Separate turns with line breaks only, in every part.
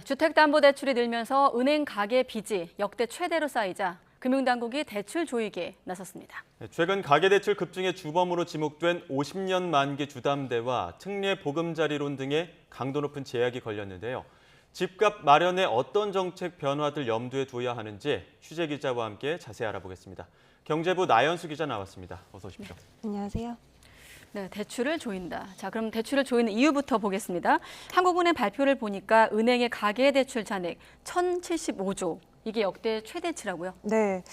주택담보대출이 늘면서 은행 가계 빚이 역대 최대로 쌓이자 금융당국이 대출 조이기에 나섰습니다.
최근 가계대출 급증의 주범으로 지목된 50년 만기 주담대와 특례 보금자리론 등의 강도 높은 제약이 걸렸는데요. 집값 마련에 어떤 정책 변화들 염두에 둬야 하는지 취재 기자와 함께 자세히 알아보겠습니다. 경제부 나연수 기자 나왔습니다. 어서 오십시오.
안녕하세요.
네, 대출을 조인다. 자, 그럼 대출을 조이는 이유부터 보겠습니다. 한국은행 발표를 보니까 은행의 가계대출 잔액 1,075조. 이게 역대 최대치라고요?
네.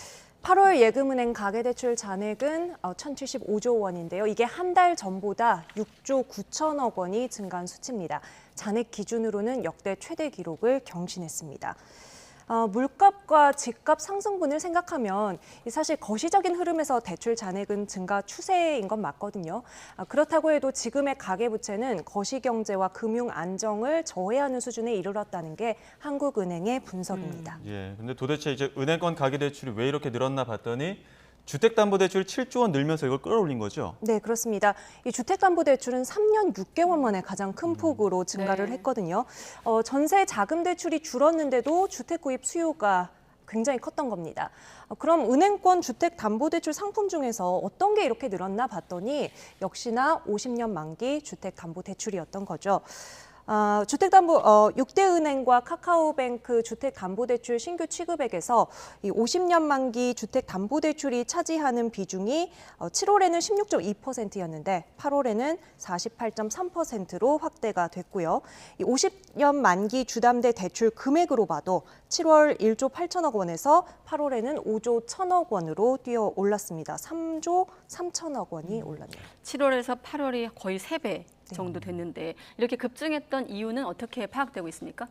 8월 예금은행 가계대출 잔액은 1,075조 원인데요. 이게 한 달 전보다 6조 9천억 원이 증가한 수치입니다. 잔액 기준으로는 역대 최대 기록을 경신했습니다. 물값과 집값 상승분을 생각하면 사실 거시적인 흐름에서 대출 잔액은 증가 추세인 건 맞거든요. 그렇다고 해도 지금의 가계부채는 거시경제와 금융 안정을 저해하는 수준에 이르렀다는 게 한국은행의 분석입니다.
근데 도대체 이제 은행권 가계대출이 왜 이렇게 늘었나 봤더니 주택담보대출 7조 원 늘면서 이걸 끌어올린 거죠?
네, 그렇습니다. 이 주택담보대출은 3년 6개월 만에 가장 큰 폭으로 증가를 했거든요. 전세 자금 대출이 줄었는데도 주택 구입 수요가 굉장히 컸던 겁니다. 그럼 은행권 주택담보대출 상품 중에서 어떤 게 이렇게 늘었나 봤더니 역시나 50년 만기 주택담보대출이었던 거죠. 주택담보 6대 은행과 카카오뱅크 주택담보대출 신규 취급액에서 이 50년 만기 주택담보대출이 차지하는 비중이 7월에는 16.2%였는데 8월에는 48.3%로 확대가 됐고요. 이 50년 만기 주담대 대출 금액으로 봐도 7월 1조 8천억 원에서 8월에는 5조 1천억 원으로 뛰어 올랐습니다. 3조 3천억 원이 올랐네요.
7월에서 8월이 거의 3배 정도 됐는데 이렇게 급증했던 이유는 어떻게 파악되고 있습니까?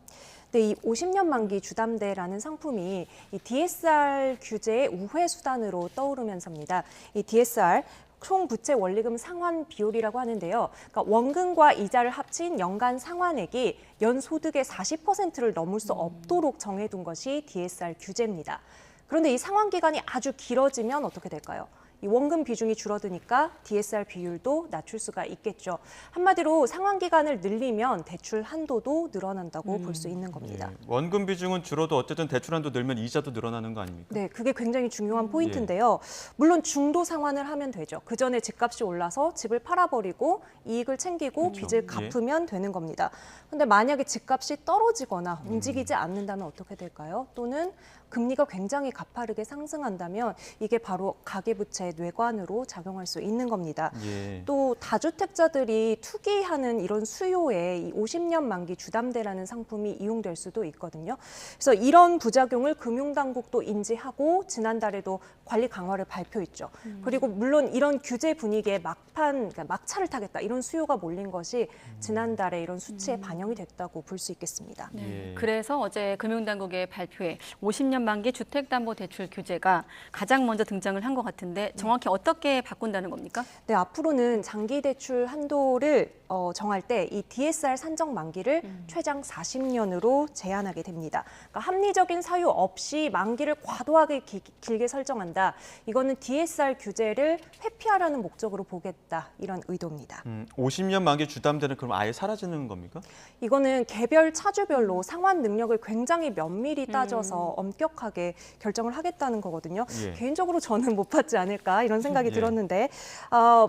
네, 이 50년 만기 주담대라는 상품이 이 DSR 규제의 우회 수단으로 떠오르면서입니다. 이 DSR 총 부채 원리금 상환 비율이라고 하는데요. 그러니까 원금과 이자를 합친 연간 상환액이 연 소득의 40%를 넘을 수 없도록 정해둔 것이 DSR 규제입니다. 그런데 이 상환 기간이 아주 길어지면 어떻게 될까요? 이 원금 비중이 줄어드니까 DSR 비율도 낮출 수가 있겠죠. 한마디로 상환 기간을 늘리면 대출 한도도 늘어난다고 볼 수 있는 겁니다.
원금 비중은 줄어도 어쨌든 대출 한도 늘면 이자도 늘어나는 거 아닙니까?
네, 그게 굉장히 중요한 포인트인데요. 물론 중도 상환을 하면 되죠. 그 전에 집값이 올라서 집을 팔아버리고 이익을 챙기고
그렇죠.
빚을 갚으면 되는 겁니다. 그런데 만약에 집값이 떨어지거나 움직이지 않는다면 어떻게 될까요? 또는 금리가 굉장히 가파르게 상승한다면 이게 바로 가계부채 뇌관으로 작용할 수 있는 겁니다. 또 다주택자들이 투기하는 이런 수요에 이 50년 만기 주담대라는 상품이 이용될 수도 있거든요. 그래서 이런 부작용을 금융당국도 인지하고 지난달에도 관리 강화를 발표했죠. 그리고 물론 이런 규제 분위기에 그러니까 막차를 타겠다 이런 수요가 몰린 것이 지난달에 이런 수치에 반영이 됐다고 볼 수 있겠습니다.
그래서 어제 금융당국의 발표에 50년 만기 주택담보대출 규제가 가장 먼저 등장을 한 것 같은데 정확히 어떻게 바꾼다는 겁니까?
네, 앞으로는 장기 대출 한도를 정할 때 이 DSR 산정 만기를 최장 40년으로 제한하게 됩니다. 그러니까 합리적인 사유 없이 만기를 과도하게 길게 설정한다. 이거는 DSR 규제를 회피하려는 목적으로 보겠다. 이런 의도입니다.
50년 만기 주담대는 그럼 아예 사라지는 겁니까?
이거는 개별 차주별로 상환 능력을 굉장히 면밀히 따져서 엄격하게 결정을 하겠다는 거거든요. 개인적으로 저는 못 받지 않을까 이런 생각이 들었는데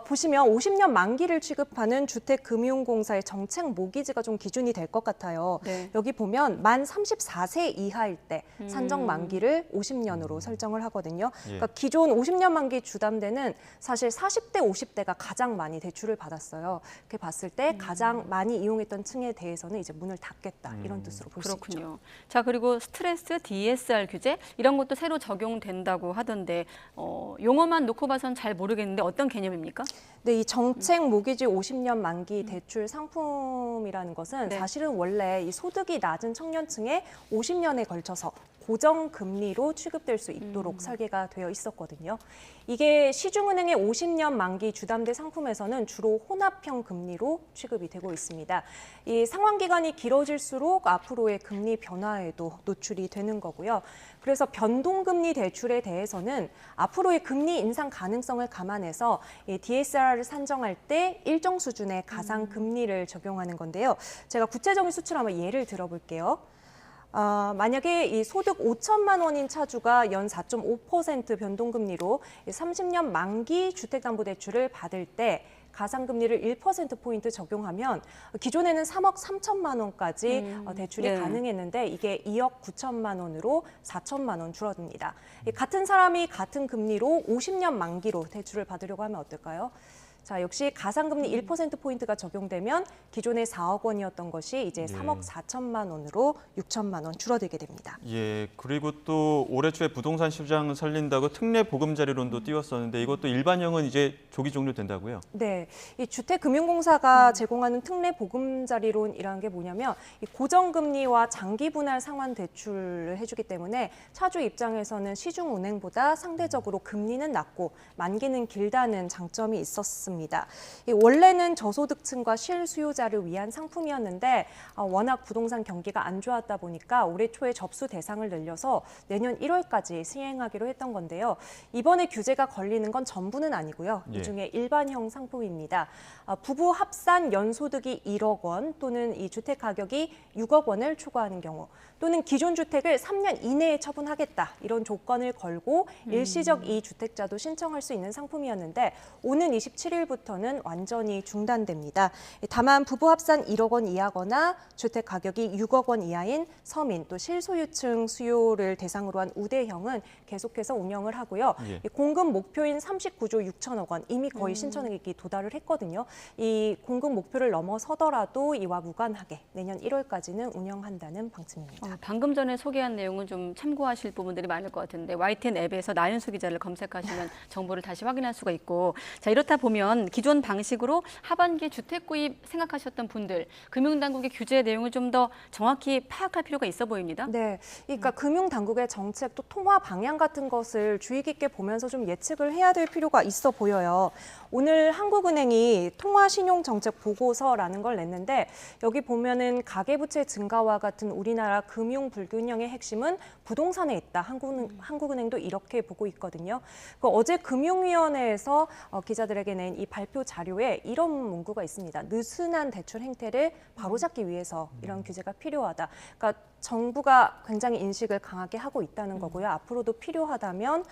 보시면 50년 만기를 취급하는 주택금융공사의 정책 모기지가 좀 기준이 될 것 같아요. 여기 보면 만 34세 이하일 때 산정 만기를 50년으로 설정을 하거든요. 그러니까 기존 50년 만기 주담대는 사실 40대, 50대가 가장 많이 대출을 받았어요. 이렇게 봤을 때 가장 많이 이용했던 층에 대해서는 이제 문을 닫겠다 이런 뜻으로 볼 수 있죠.
그렇군요. 자, 그리고 스트레스 DSR 규제 이런 것도 새로 적용된다고 하던데 용어만 놓고 봐선 잘 모르겠는데 어떤 개념입니까?
네, 이 정책 모기지 50년 만기 대출 상품이라는 것은 사실은 원래 이 소득이 낮은 청년층에 50년에 걸쳐서 고정금리로 취급될 수 있도록 설계가 되어 있었거든요. 이게 시중은행의 50년 만기 주담대 상품에서는 주로 혼합형 금리로 취급이 되고 있습니다. 이 상환 기간이 길어질수록 앞으로의 금리 변화에도 노출이 되는 거고요. 그래서 변동금리 대출에 대해서는 앞으로의 금리 인상 가능성을 감안해서 이 DSR을 산정할 때 일정 수준의 가상금리를 적용하는 건데요. 제가 구체적인 수치로 한번 예를 들어볼게요. 만약에 이 소득 5천만 원인 차주가 연 4.5% 변동금리로 30년 만기 주택담보대출을 받을 때 가상금리를 1%포인트 적용하면 기존에는 3억 3천만 원까지 대출이
네.
가능했는데 이게 2억 9천만 원으로 4천만 원 줄어듭니다. 같은 사람이 같은 금리로 50년 만기로 대출을 받으려고 하면 어떨까요? 자, 역시 가상금리 1%포인트가 적용되면 기존의 4억 원이었던 것이 이제 3억 4천만 원으로 6천만 원 줄어들게 됩니다.
예, 그리고 또 올해 초에 부동산 시장을 살린다고 특례 보금자리론도 띄웠었는데 이것도 일반형은 이제 조기 종료된다고요?
네, 이 주택금융공사가 제공하는 특례 보금자리론이라는 게 뭐냐면 이 고정금리와 장기 분할 상환 대출을 해주기 때문에 차주 입장에서는 시중은행보다 상대적으로 금리는 낮고 만기는 길다는 장점이 있었습니다. 원래는 저소득층과 실수요자를 위한 상품이었는데 워낙 부동산 경기가 안 좋았다 보니까 올해 초에 접수 대상을 늘려서 내년 1월까지 시행하기로 했던 건데요. 이번에 규제가 걸리는 건 전부는 아니고요.
예.
이 중에 일반형 상품입니다. 부부 합산 연소득이 1억 원 또는 이 주택 가격이 6억 원을 초과하는 경우 또는 기존 주택을 3년 이내에 처분하겠다 이런 조건을 걸고 일시적 이주택자도 신청할 수 있는 상품이었는데 오는 27일부터는 완전히 중단됩니다. 다만 부부 합산 1억 원 이하거나 주택 가격이 6억 원 이하인 서민 또 실소유층 수요를 대상으로 한 우대형은 계속해서 운영을 하고요.
예.
공급 목표인 39조 6천억 원 이미 거의 신청액이 도달을 했거든요. 이 공급 목표를 넘어서더라도 이와 무관하게 내년 1월까지는 운영한다는 방침입니다.
방금 전에 소개한 내용은 좀 참고하실 부분들이 많을 것 같은데 YTN 앱에서 나윤수 기자를 검색하시면 정보를 다시 확인할 수가 있고 자 이렇다 보면 기존 방식으로 하반기 주택 구입 생각하셨던 분들 금융당국의 규제 내용을 좀 더 정확히 파악할 필요가 있어 보입니다.
네, 그러니까 금융당국의 정책 또 통화 방향 같은 것을 주의 깊게 보면서 좀 예측을 해야 될 필요가 있어 보여요. 오늘 한국은행이 통화신용정책 보고서라는 걸 냈는데 여기 보면은 가계부채 증가와 같은 우리나라 금융 불균형의 핵심은 부동산에 있다. 한국은행도 이렇게 보고 있거든요. 어제 금융위원회에서 기자들에게 낸 이 발표 자료에 이런 문구가 있습니다. 느슨한 대출 행태를 바로잡기 위해서 이런 규제가 필요하다. 그러니까 정부가 굉장히 인식을 강하게 하고 있다는 거고요. 앞으로도 필요하다면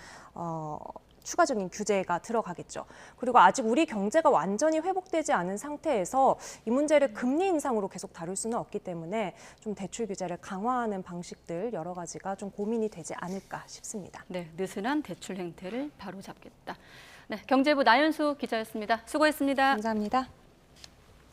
추가적인 규제가 들어가겠죠. 그리고 아직 우리 경제가 완전히 회복되지 않은 상태에서 이 문제를 금리 인상으로 계속 다룰 수는 없기 때문에 좀 대출 규제를 강화하는 방식들 여러 가지가 좀 고민이 되지 않을까 싶습니다.
네, 느슨한 대출 행태를 바로잡겠다. 네, 경제부 나윤수 기자였습니다. 수고했습니다.
감사합니다.